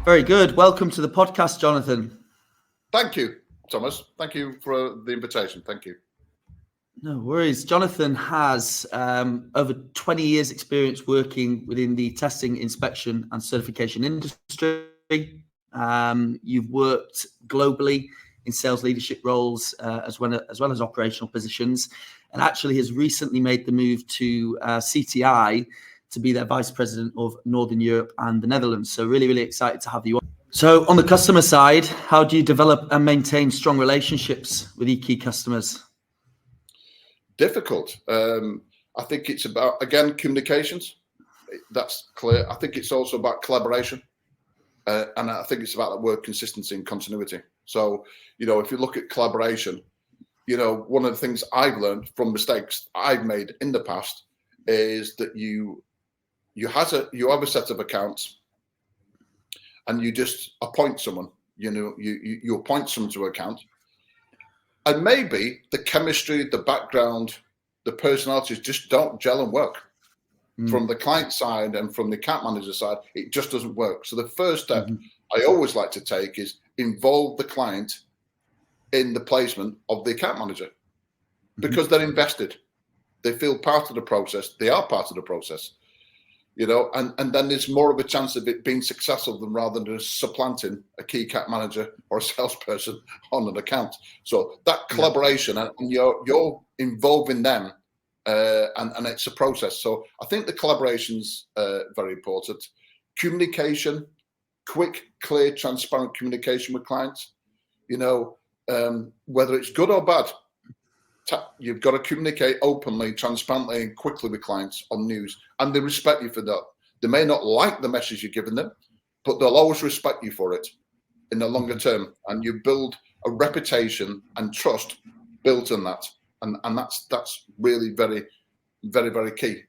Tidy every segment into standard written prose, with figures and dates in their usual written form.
Very good. Welcome to the podcast, Jonathan. Thank you, Thomas. Thank you for the invitation. Thank you. No worries. Jonathan has over 20 years experience working within the testing, inspection and certification industry. You've worked globally in sales leadership roles as well as operational positions, and actually has recently made the move to CTI to be their Vice President of Northern Europe and the Netherlands. So really, really excited to have you on. So on the customer side, how do you develop and maintain strong relationships with your key customers? Difficult. I think it's about, again, communications. That's clear. I think it's also about collaboration. And I think it's about that word consistency and continuity. So, if you look at collaboration, one of the things I've learned from mistakes I've made in the past is that you have a set of accounts and you just appoint someone, you appoint someone to an account, and maybe the chemistry, the background, the personalities just don't gel and work. From the client side and from the account manager side, it just doesn't work. So the first step I always like to take is involve the client in the placement of the account manager, because they're invested. They feel part of the process. They are part of the process, and then there's more of a chance of it being successful than rather than just supplanting a key account manager or a salesperson on an account. So that collaboration and you're involving them. And it's a process. So I think the collaboration's very important. Communication, quick, clear, transparent communication with clients. Whether it's good or bad, you've got to communicate openly, transparently, and quickly with clients on news, and they respect you for that. They may not like the message you're giving them, but they'll always respect you for it in the longer term. And you build a reputation and trust built on that. And that's really very, very, very key.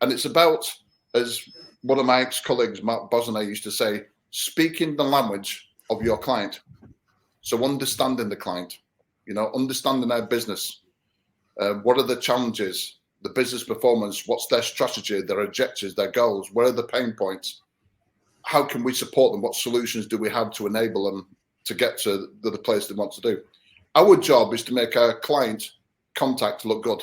And it's about, as one of my ex-colleagues, Mark Bosner, used to say, speaking the language of your client. So understanding the client, understanding their business. What are the challenges, the business performance, what's their strategy, their objectives, their goals, where are the pain points? How can we support them? What solutions do we have to enable them to get to the place they want to do? Our job is to make our client contact look good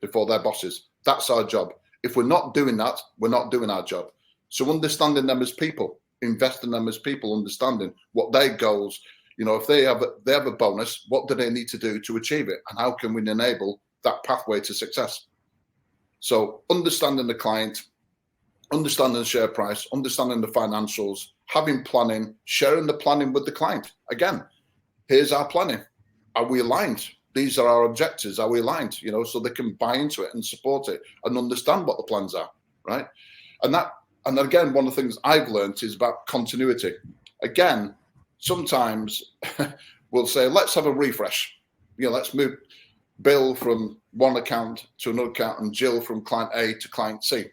before their bosses. That's our job. If we're not doing that, we're not doing our job. So understanding them as people, investing them as people, understanding what their goals, if they have a bonus, what do they need to do to achieve it, and how can we enable that pathway to success? So understanding the client, understanding the share price, understanding the financials, having planning, sharing the planning with the client. Again, here's our planning. Are we aligned? These are our objectives. Are we aligned? So they can buy into it and support it and understand what the plans are, right? And again, one of the things I've learned is about continuity. Again, sometimes we'll say, let's have a refresh. Let's move Bill from one account to another account and Jill from client A to client C.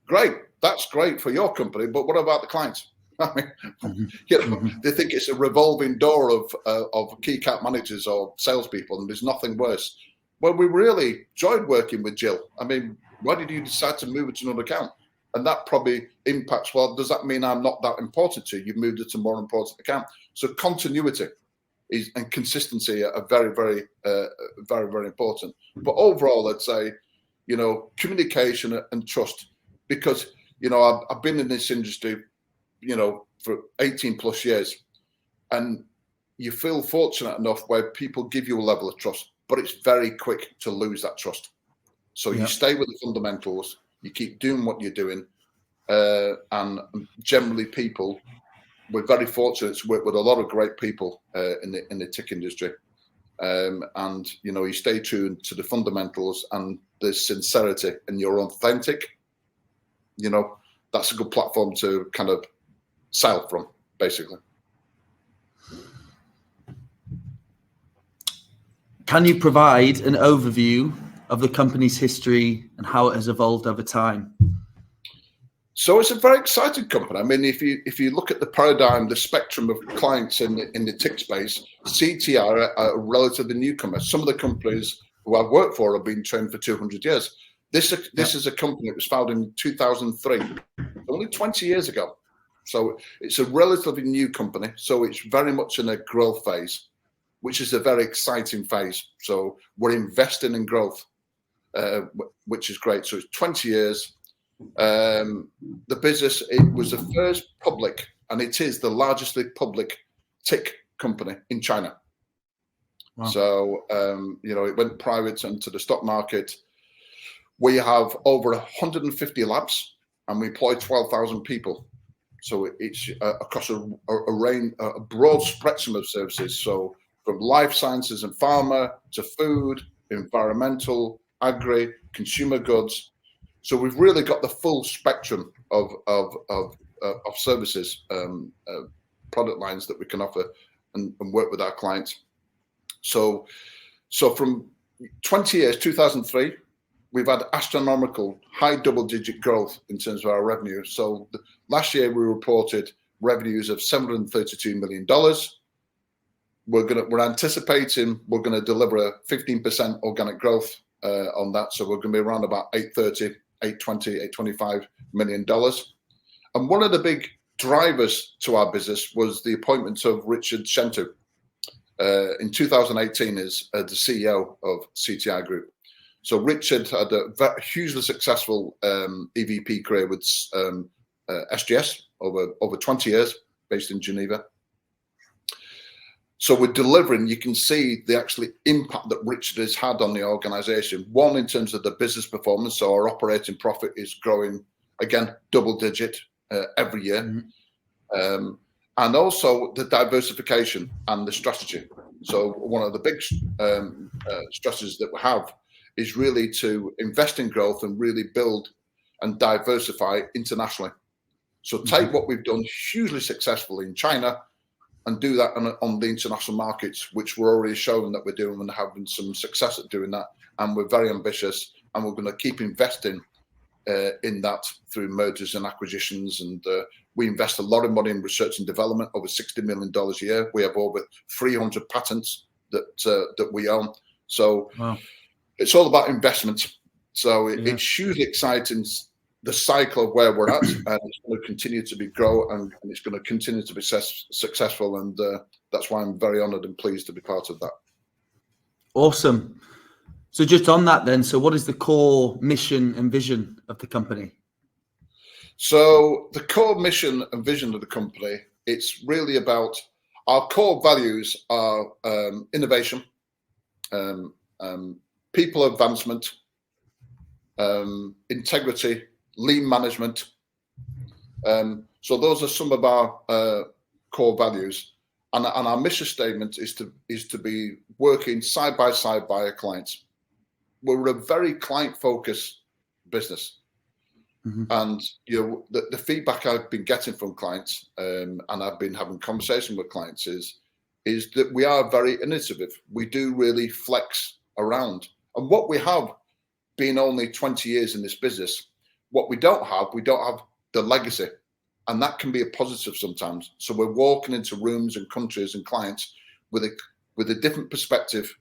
Great. That's great for your company, but what about the clients? They think it's a revolving door of key account managers or salespeople, and there's nothing worse. Well, we really enjoyed working with Jill. Why did you decide to move it to another account? And that probably impacts, well, does that mean I'm not that important to you? You've moved it to a more important account. So continuity and consistency are very, very, very, very important. But overall, I'd say, communication and trust, because, I've been in this industry for 18 plus years, and you feel fortunate enough where people give you a level of trust, but it's very quick to lose that trust. So you stay with the fundamentals, you keep doing what you're doing, and generally we're very fortunate to work with a lot of great people in the TIC industry, and you stay true to the fundamentals and the sincerity, and you're authentic. That's a good platform to kind of sell from, basically. Can you provide an overview of the company's history and how it has evolved over time? So it's a very exciting company. If you look at the paradigm, the spectrum of clients in the TIC space, CTI are relatively newcomers. Some of the companies who I've worked for have been trained for 200 years. This is a company that was founded in 2003, only 20 years ago. So it's a relatively new company. So it's very much in a growth phase, which is a very exciting phase. So we're investing in growth, which is great. So it's 20 years. The business, it was the first public, and it is the largest public TIC company in China. Wow. So, it went private into the stock market. We have over 150 labs, and we employ 12,000 people. So it's across a range, a broad spectrum of services. So from life sciences and pharma to food, environmental, agri, consumer goods. So we've really got the full spectrum of services, product lines that we can offer and work with our clients. So from 20 years, 2003, we've had astronomical high double-digit growth in terms of our revenue. So last year we reported revenues of $732 million. We're anticipating we're going to deliver a 15% organic growth on that. So we're going to be around about 830, 820, 825 million dollars. And one of the big drivers to our business was the appointment of Richard Shentu in 2018 as the CEO of CTI Group. So Richard had a hugely successful EVP career with SGS over 20 years, based in Geneva. So we're delivering, you can see the actual impact that Richard has had on the organization. One, in terms of the business performance, so our operating profit is growing, again, double digit every year. Mm-hmm. And also the diversification and the strategy. So one of the big strategies that we have is really to invest in growth and really build and diversify internationally. So take what we've done hugely successfully in China and do that on the international markets, which we're already showing that we're doing and having some success at doing that. And we're very ambitious, and we're going to keep investing in that through mergers and acquisitions. And we invest a lot of money in research and development, over $60 million a year. We have over 300 patents that we own. So wow. It's all about investment. So it's hugely exciting, the cycle of where we're at, and it's going to continue to grow, and it's going to continue to be successful. And that's why I'm very honored and pleased to be part of that. Awesome. So just on that then, so what is the core mission and vision of the company? So the core mission and vision of the company, it's really about our core values are innovation, people advancement, integrity, lean management. So those are some of our core values, and our mission statement is to be working side by side by our clients. We're a very client-focused business, and the feedback I've been getting from clients, and I've been having conversation with clients is that we are very innovative. We do really flex around, and what we have been only 20 years in this business. What we don't have the legacy, and that can be a positive sometimes. So we're walking into rooms and countries and clients with a different perspective,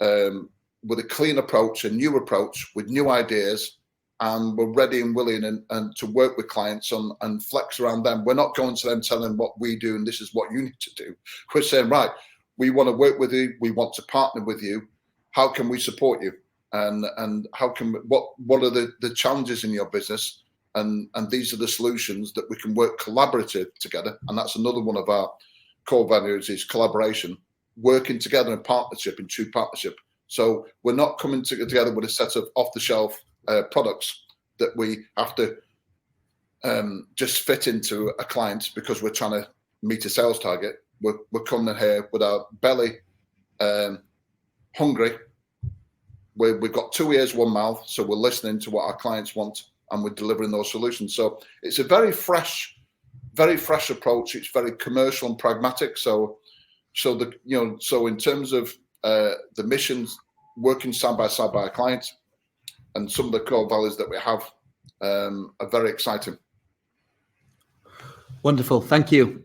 with a clean approach, a new approach, with new ideas, and we're ready and willing and to work with clients and flex around them. We're not going to them telling them what we do and this is what you need to do. We're saying, right, we want to work with you, we want to partner with you. How can we support you? And how can what are the challenges in your business, and these are the solutions that we can work collaborative together. And that's another one of our core values is collaboration, working together in partnership, in true partnership. So we're not coming together with a set of off-the-shelf products that we have to just fit into a client because we're trying to meet a sales target. We're coming in here with our belly hungry. We've got 2 ears, 1 mouth, so we're listening to what our clients want, and we're delivering those solutions. So it's a very fresh approach. It's very commercial and pragmatic. So in terms of the missions, working side by side by our clients, and some of the core values that we have are very exciting. Wonderful, thank you.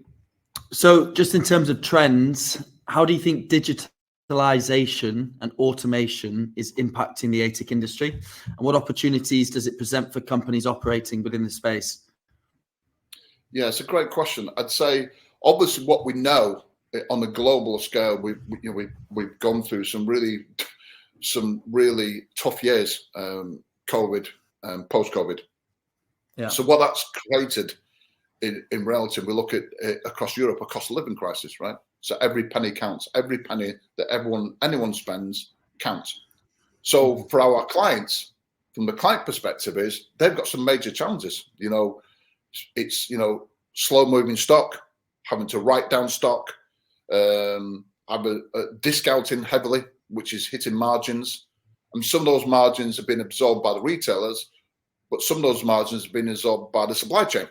So just in terms of trends, how do you think digitalization and automation is impacting the ATIC industry, and what opportunities does it present for companies operating within the space? Yeah, it's a great question. I'd say obviously what we know on a global scale, we've gone through some really tough years, COVID, post-COVID. Yeah. So what that's created in relative, we look at it across Europe, a cost of living crisis, right? So every penny counts. Every penny that anyone spends counts. So for our clients, from the client perspective, is they've got some major challenges. It's slow moving stock, having to write down stock, discounting heavily, which is hitting margins, and some of those margins have been absorbed by the retailers, but some of those margins have been absorbed by the supply chain.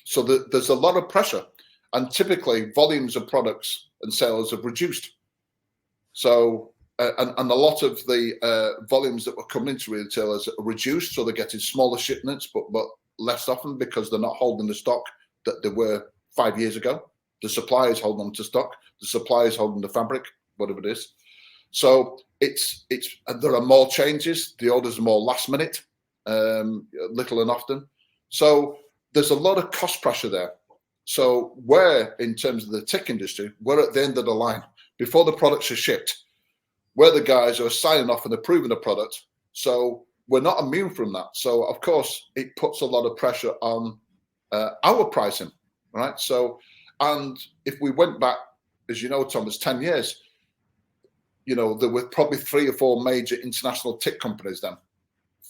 So there's a lot of pressure, and typically volumes of products and sales have reduced. So and a lot of the volumes that were coming into retailers are reduced, so they're getting smaller shipments, but less often, because they're not holding the stock that they were 5 years ago. The suppliers hold on to stock. The suppliers holding the fabric, whatever it is. So there are more changes. The orders are more last minute, little and often. So there's a lot of cost pressure there. So in terms of the TIC industry, we're at the end of the line. Before the products are shipped, we're the guys who are signing off and approving the product. So we're not immune from that. So of course, it puts a lot of pressure on our pricing, right? So, and if we went back, as you know, Thomas, 10 years, there were probably 3 or 4 major international TIC companies then.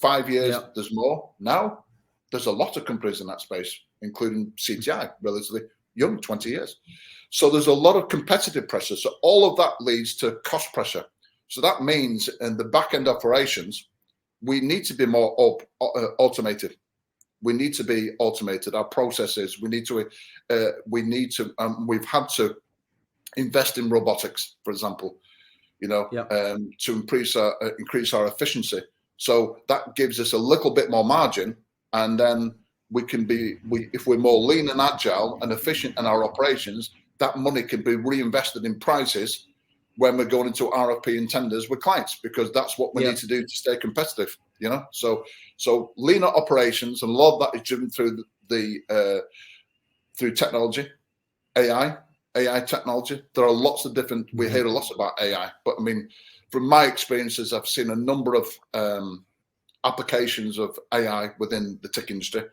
5 years, there's more. Now, there's a lot of companies in that space, including CTI, relatively young, 20 years. So there's a lot of competitive pressure. So all of that leads to cost pressure. So that means in the back-end operations, we need to be more automated. We need to be automated. Our processes, we've had to invest in robotics, for example, to increase our efficiency. So that gives us a little bit more margin, and then if we're more lean and agile and efficient in our operations, that money can be reinvested in prices when we're going into RFP and tenders with clients, because that's what we need to do to stay competitive. So leaner operations, and a lot of that is driven through through technology, AI technology. There are lots of different. We hear a lot about AI, but I mean, from my experiences, I've seen a number of applications of AI within the TIC industry.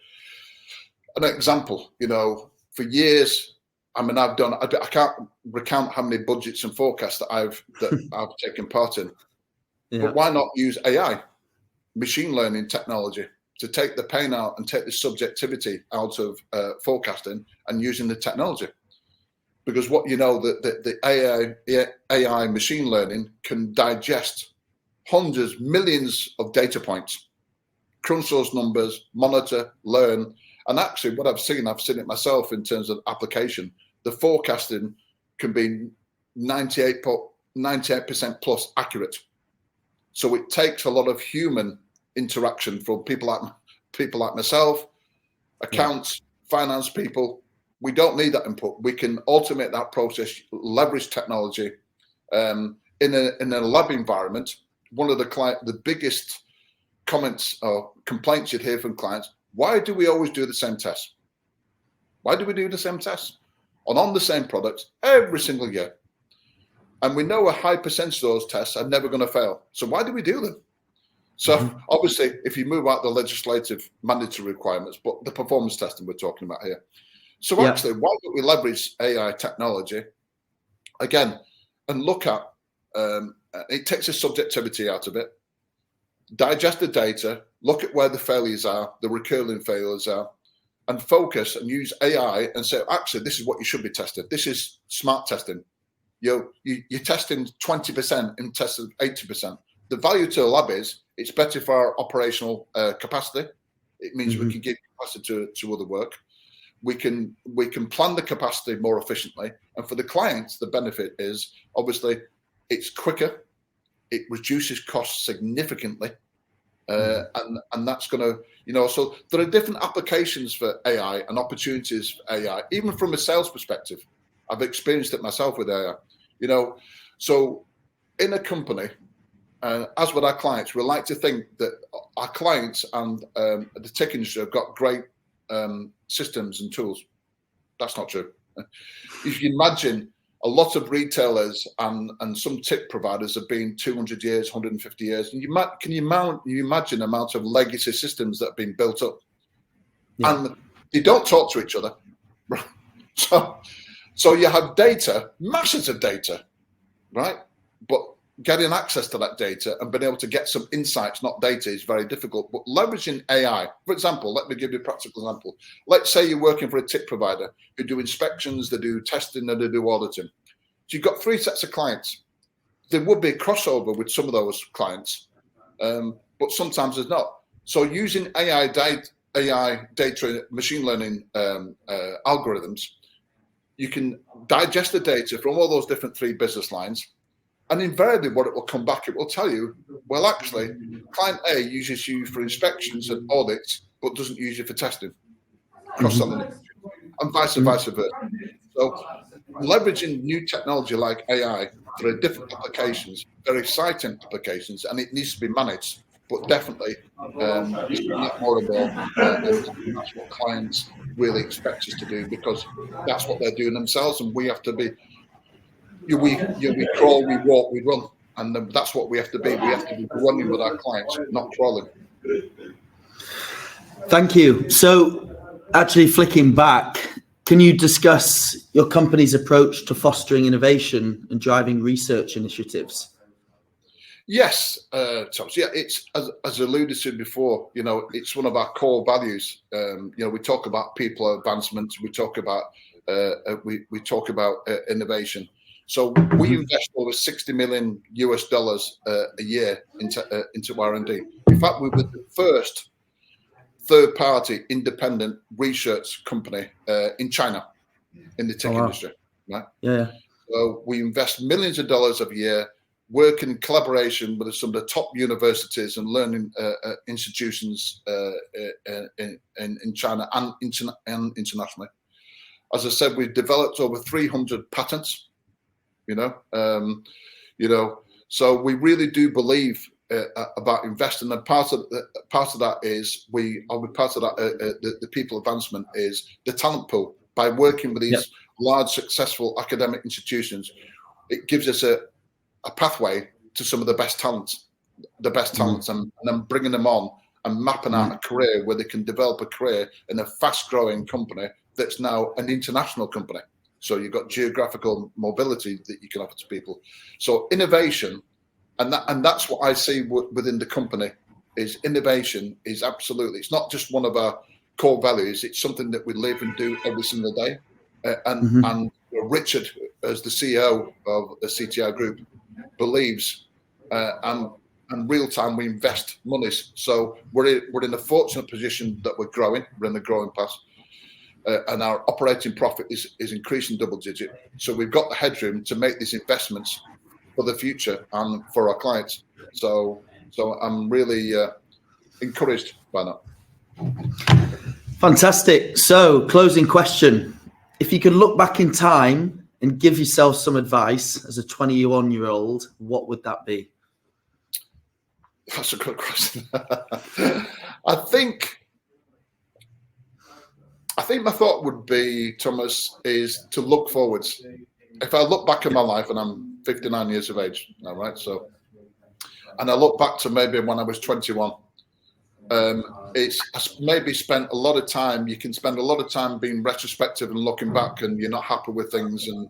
An example, for years, I mean, I can't recount how many budgets and forecasts that I've taken part in. But why not use AI, machine learning technology, to take the pain out and take the subjectivity out of forecasting and using the technology? Because the AI machine learning can digest hundreds, millions of data points, crunch those numbers, monitor, learn. And actually what I've seen it myself in terms of application. The forecasting can be 98% plus accurate. So it takes a lot of human interaction from people like myself, accounts, finance people. We don't need that input. We can automate that process, leverage technology. In a lab environment, one of the biggest comments or complaints you'd hear from clients: why do we always do the same test? Why do we do the same test on the same product every single year? And we know a high percentage of those tests are never going to fail. So why do we do them? So obviously, if you move out the legislative mandatory requirements, but the performance testing we're talking about here. So actually, why don't we leverage AI technology again and look at it takes the subjectivity out of it, digest the data, look at where the failures are, the recurring failures are, and focus and use AI and say, actually, this is what you should be testing. This is smart testing. You're testing 20% and testing 80%. The value to the lab is it's better for our operational capacity. It means we can give capacity to other work. We can plan the capacity more efficiently, and for the clients, the benefit is obviously it's quicker, it reduces costs significantly, and that's going to So there are different applications for AI and opportunities for AI, even from a sales perspective. I've experienced it myself with AI. So in a company, as with our clients, we like to think that our clients and the tech industry have got great systems and tools. That's not true. If you imagine, a lot of retailers and some TIC providers have been 200 years, 150 years. And can you imagine the amount of legacy systems that have been built up? Yeah. And they don't talk to each other. So you have data, masses of data, right? But getting access to that data and being able to get some insights, not data, is very difficult. But leveraging AI, for example, let me give you a practical example. Let's say you're working for a TIC provider who do inspections, they do testing, and they do auditing. So you've got 3 sets of clients. There would be a crossover with some of those clients, but sometimes there's not. So using AI data, machine learning algorithms, you can digest the data from all those different 3 business lines. And invariably what it will come back, it will tell you, well, actually, client A uses you for inspections and audits, but doesn't use you for testing, cross-selling, and vice versa. So leveraging new technology like AI for different applications, very exciting applications, and it needs to be managed, but definitely it's more and more, and that's what clients really expect us to do, because that's what they're doing themselves, and we have to be, we crawl, we walk, we run, and that's what we have to be. We have to be running with our clients, not crawling. Thank you. So actually flicking back, can you discuss your company's approach to fostering innovation and driving research initiatives? Yes, Thomas. Yeah, it's as alluded to before. It's one of our core values. We talk about people advancement. We talk about innovation. So we invest over $60 million a year into R&D. In fact, we were the first third-party independent research company in China in the TIC industry. Right? Yeah. So we invest millions of dollars a year, work in collaboration with some of the top universities and learning institutions in China and internationally. As I said, we've developed over 300 patents. So we really do believe about investing, and part of that is the people advancement is the talent pool. By working with these large successful academic institutions, it gives us a pathway to some of the best talents, and then bringing them on and mapping out a career where they can develop a career in a fast-growing company that's now an international company. So you've got geographical mobility that you can offer to people. So innovation, and that's what I see within the company, is innovation is absolutely, it's not just one of our core values, it's something that we live and do every single day. And Richard, as the CEO of the CTI Group, believes, and real time we invest monies. So we're in a fortunate position that we're growing, we're in the growing path. And our operating profit is increasing double digit. So we've got the headroom to make these investments for the future and for our clients. So I'm really encouraged by that. Fantastic. So closing question. If you could look back in time and give yourself some advice as a 21-year-old, what would that be? That's a good question. I think my thought would be, Thomas, is to look forwards. If I look back in my life, and I'm 59 years of age now, right? So, and I look back to maybe when I was 21, it's maybe spent a lot of time. You can spend a lot of time being retrospective and looking back, and you're not happy with things. And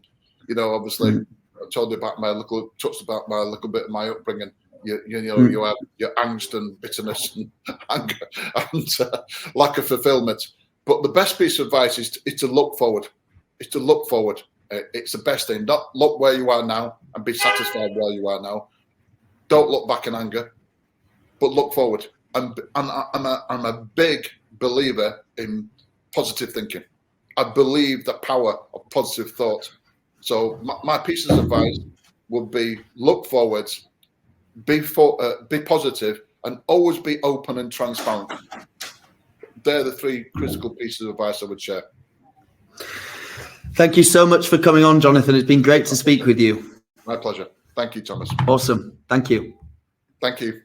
obviously, I told you about touched about my little bit of my upbringing. You have your angst and bitterness and anger and lack of fulfillment. But the best piece of advice is to look forward. It's to look forward. It's the best thing. Not look where you are now and be satisfied where you are now. Don't look back in anger, but look forward. I'm a big believer in positive thinking. I believe the power of positive thought. So my piece of advice would be look forward, be positive, and always be open and transparent. They're the 3 critical pieces of advice I would share. Thank you so much for coming on, Jonathon. It's been great to speak with you. My pleasure. Thank you, Thomas. Awesome. Thank you. Thank you.